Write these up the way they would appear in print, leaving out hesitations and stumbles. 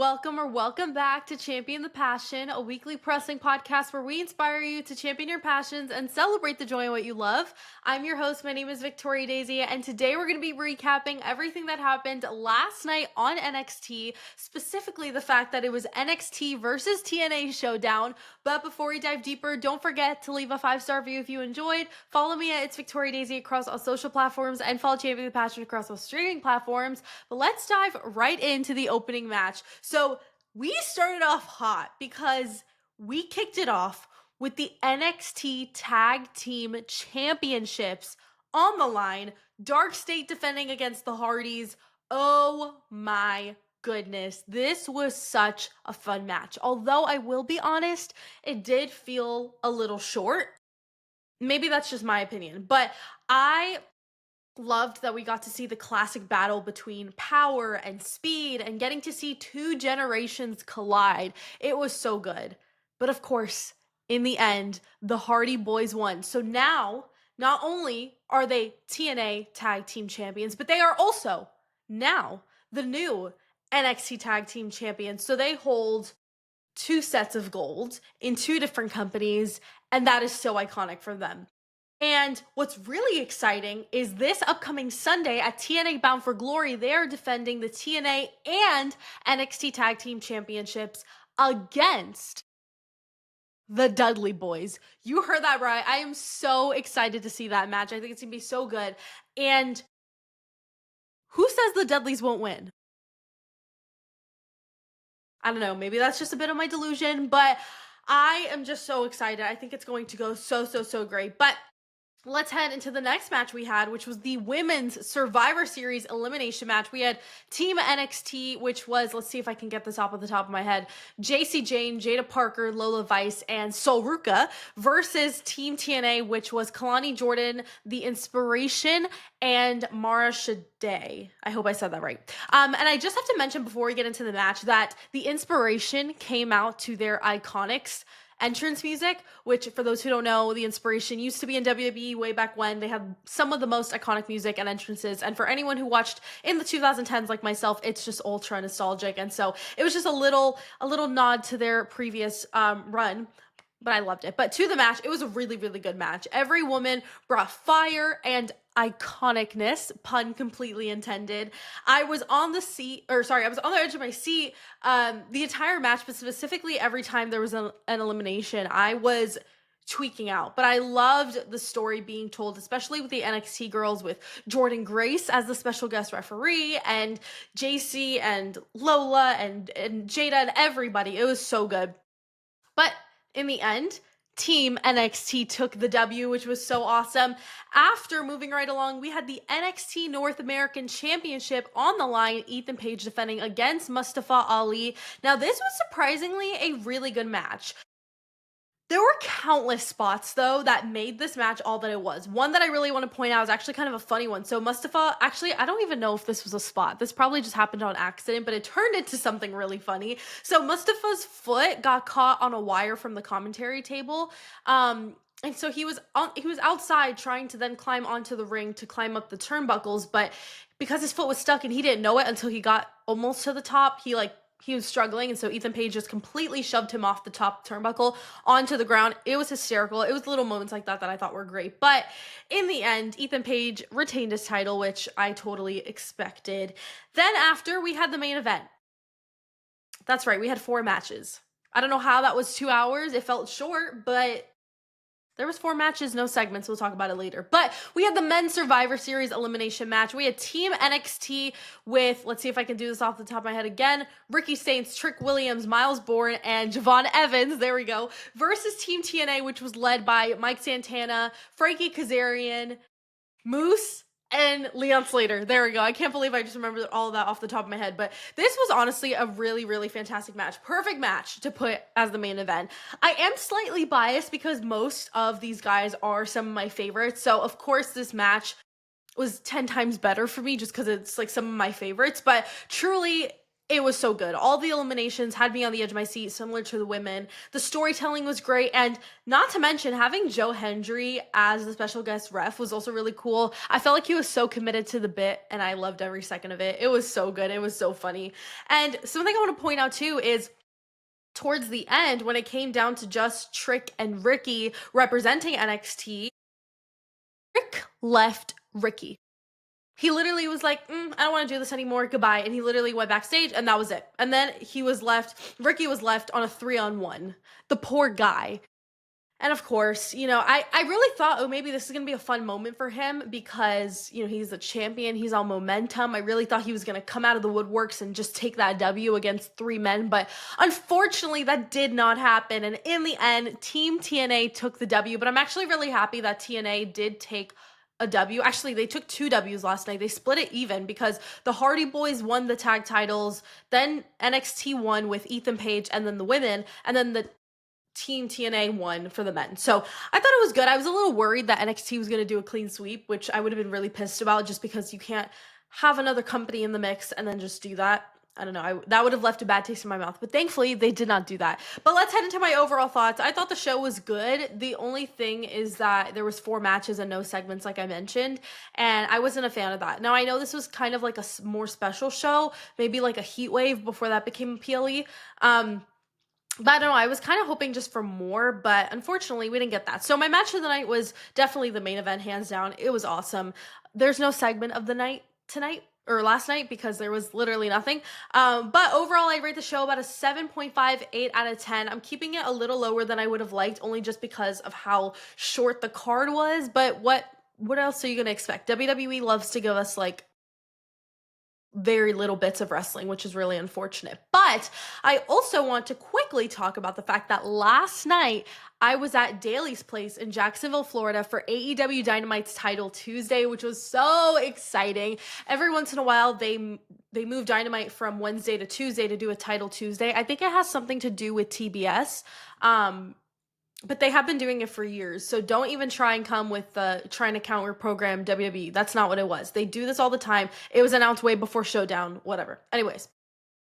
welcome back to Champion the Passion, a weekly pressing podcast where we inspire you to champion your passions and celebrate the joy in what you love. I'm your host. My name is Victoria Daisy, and today we're going to be recapping everything that happened last night on NXT, specifically the fact that it was NXT versus TNA Showdown. But before we dive deeper, don't forget to leave a 5-star review if you enjoyed. Follow me at It's Victoria Daisy across all social platforms and follow Champion the Passion across all streaming platforms. But let's dive right into the opening match. So we started off hot because we kicked it off with the NXT Tag Team Championships on the line. Dark State defending against the Hardys. Oh my goodness. This was such a fun match. Although I will be honest, it did feel a little short. Maybe that's just my opinion, but I loved that we got to see the classic battle between power and speed and getting to see two generations collide. It was so good. But of course, in the end, the Hardy Boys won. So now, not only are they TNA Tag Team Champions, but they are also now the new NXT Tag Team Champions. So they hold 2 sets of gold in 2 different companies, and that is so iconic for them. And what's really exciting is this upcoming Sunday at TNA Bound for Glory, they are defending the TNA and NXT Tag Team Championships against the Dudley Boys. You heard that right. I am so excited to see that match. I think it's going to be so good. And who says the Dudleys won't win? I don't know. Maybe that's just a bit of my delusion, but I am just so excited. I think it's going to go so great. But let's head into the next match we had, which was the Women's Survivor Series elimination match. We had Team NXT, which was, let's see if I can get this off the top of my head, JC Jane, Jada Parker, Lola Vice, and Sol Ruka versus Team TNA, which was Kalani Jordan, The Inspiration, and Mara Shade. I hope I said that right. And I just have to mention before we get into the match that The Inspiration came out to their Iconics entrance music, which for those who don't know, The Inspiration used to be in WWE way back when. They had some of the most iconic music and entrances, and for anyone who watched in the 2010s like myself, it's just ultra nostalgic. And so it was just a little nod to their previous run, but I loved it. But to the match, it was a really good match. Every woman brought fire and iconicness, pun completely intended. I was on the edge of my seat the entire match, but specifically every time there was an elimination, I was tweaking out. But I loved the story being told, especially with the NXT girls, with Jordan Grace as the special guest referee, and JC and Lola and Jada and everybody. It was so good. But in the end, Team NXT took the W, which was so awesome. After moving right along, we had the NXT North American Championship on the line. Ethan Page defending against Mustafa Ali. Now, this was surprisingly a really good match. There were countless spots, though, that made this match all that it was. One that I really want to point out is actually kind of a funny one. So Mustafa, actually, I don't even know if this was a spot. This probably just happened on accident, but it turned into something really funny. So Mustafa's foot got caught on a wire from the commentary table. And so he was outside trying to then climb onto the ring to climb up the turnbuckles, but because his foot was stuck and he didn't know it until he got almost to the top, he was struggling, and so Ethan Page just completely shoved him off the top turnbuckle onto the ground. It was hysterical. It was little moments like that I thought were great. But in the end, Ethan Page retained his title, which I totally expected. Then after, we had the main event. That's right, we had 4 matches. I don't know how that was 2 hours. It felt short, but there was 4 matches, no segments. We'll talk about it later. But we had the Men's Survivor Series elimination match. We had Team NXT with, let's see if I can do this off the top of my head again, Ricky Saints, Trick Williams, Miles Bourne, and Javon Evans, there we go, versus Team TNA, which was led by Mike Santana, Frankie Kazarian, Moose, and Leon Slater. There we go. I can't believe I just remembered all of that off the top of my head. But this was honestly a really fantastic match. Perfect match to put as the main event. I am slightly biased because most of these guys are some of my favorites. So of course this match was 10 times better for me just because it's like some of my favorites. But truly, It was so good. All the eliminations had me on the edge of my seat, similar to the women. The storytelling was great, and not to mention having Joe Hendry as the special guest ref was also really cool. I felt like he was so committed to the bit, and I loved every second of it. It was so good. It was so funny. And something I want to point out too is towards the end, when it came down to just Trick and Ricky representing NXT, Trick left Ricky. He literally was like, I don't want to do this anymore. Goodbye. And he literally went backstage and that was it. And then Ricky was left on a 3-on-1. The poor guy. And of course, I really thought, oh, maybe this is going to be a fun moment for him because, he's the champion. He's all momentum. I really thought he was going to come out of the woodworks and just take that W against 3 men. But unfortunately, that did not happen. And in the end, Team TNA took the W. But I'm actually really happy that TNA did take a W. Actually, they took 2 Ws last night. They split it even because the Hardy Boys won the tag titles, then NXT won with Ethan Page and then the women, and then the Team TNA won for the men. So I thought it was good. I was a little worried that NXT was going to do a clean sweep, which I would have been really pissed about just because you can't have another company in the mix and then just do that. I don't know. That would have left a bad taste in my mouth. But thankfully, they did not do that. But let's head into my overall thoughts. I thought the show was good. The only thing is that there was 4 matches and no segments, like I mentioned. And I wasn't a fan of that. Now, I know this was kind of like a more special show. Maybe like a heat wave before that became a PLE. But I don't know, I was kind of hoping just for more, but unfortunately we didn't get that. So my match of the night was definitely the main event, hands down. It was awesome. There's no segment of the night tonight or last night because there was literally nothing. But overall, I rate the show about a 7.58 out of 10. I'm keeping it a little lower than I would have liked, only just because of how short the card was. But what else are you gonna expect? WWE loves to give us like very little bits of wrestling, which is really unfortunate. But I also want to quickly talk about the fact that last night I was at Daly's place in Jacksonville, Florida for AEW Dynamite's Title Tuesday, which was so exciting. Every once in a while they move Dynamite from Wednesday to Tuesday to do a Title Tuesday. I think it has something to do with TBS. But they have been doing it for years. So don't even try and come with trying to counter program WWE. That's not what it was. They do this all the time. It was announced way before Showdown, whatever. Anyways.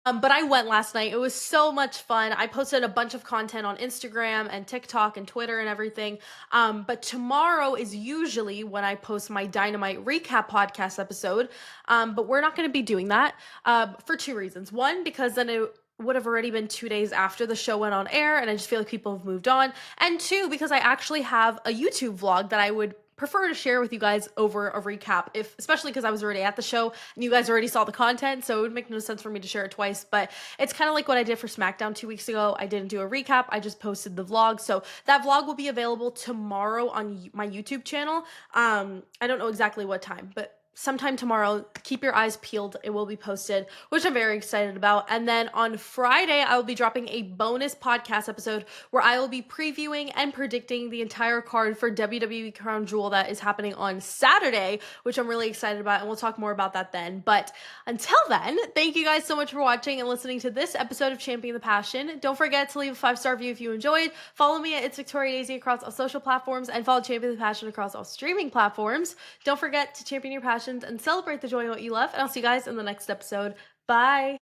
But I went last night. It was so much fun. I posted a bunch of content on Instagram and TikTok and Twitter and everything. But tomorrow is usually when I post my Dynamite recap podcast episode. But we're not going to be doing that for 2 reasons. One, because then it would have already been 2 days after the show went on air, and I just feel like people have moved on. And 2, because I actually have a YouTube vlog that I would prefer to share with you guys over a recap, especially because I was already at the show and you guys already saw the content, so it would make no sense for me to share it twice. But it's kind of like what I did for SmackDown 2 weeks ago. I didn't do a recap, I just posted the vlog. So that vlog will be available tomorrow on my YouTube channel. I don't know exactly what time, but sometime tomorrow. Keep your eyes peeled. It will be posted, which I'm very excited about. And then on Friday, I will be dropping a bonus podcast episode where I will be previewing and predicting the entire card for WWE Crown Jewel that is happening on Saturday, which I'm really excited about. And we'll talk more about that then. But until then, thank you guys so much for watching and listening to this episode of Champion the Passion. Don't forget to leave a 5-star review if you enjoyed. Follow me at It's Victoria Daisy across all social platforms and follow Champion the Passion across all streaming platforms. Don't forget to champion your passion and celebrate the joy in what you love. And I'll see you guys in the next episode. Bye.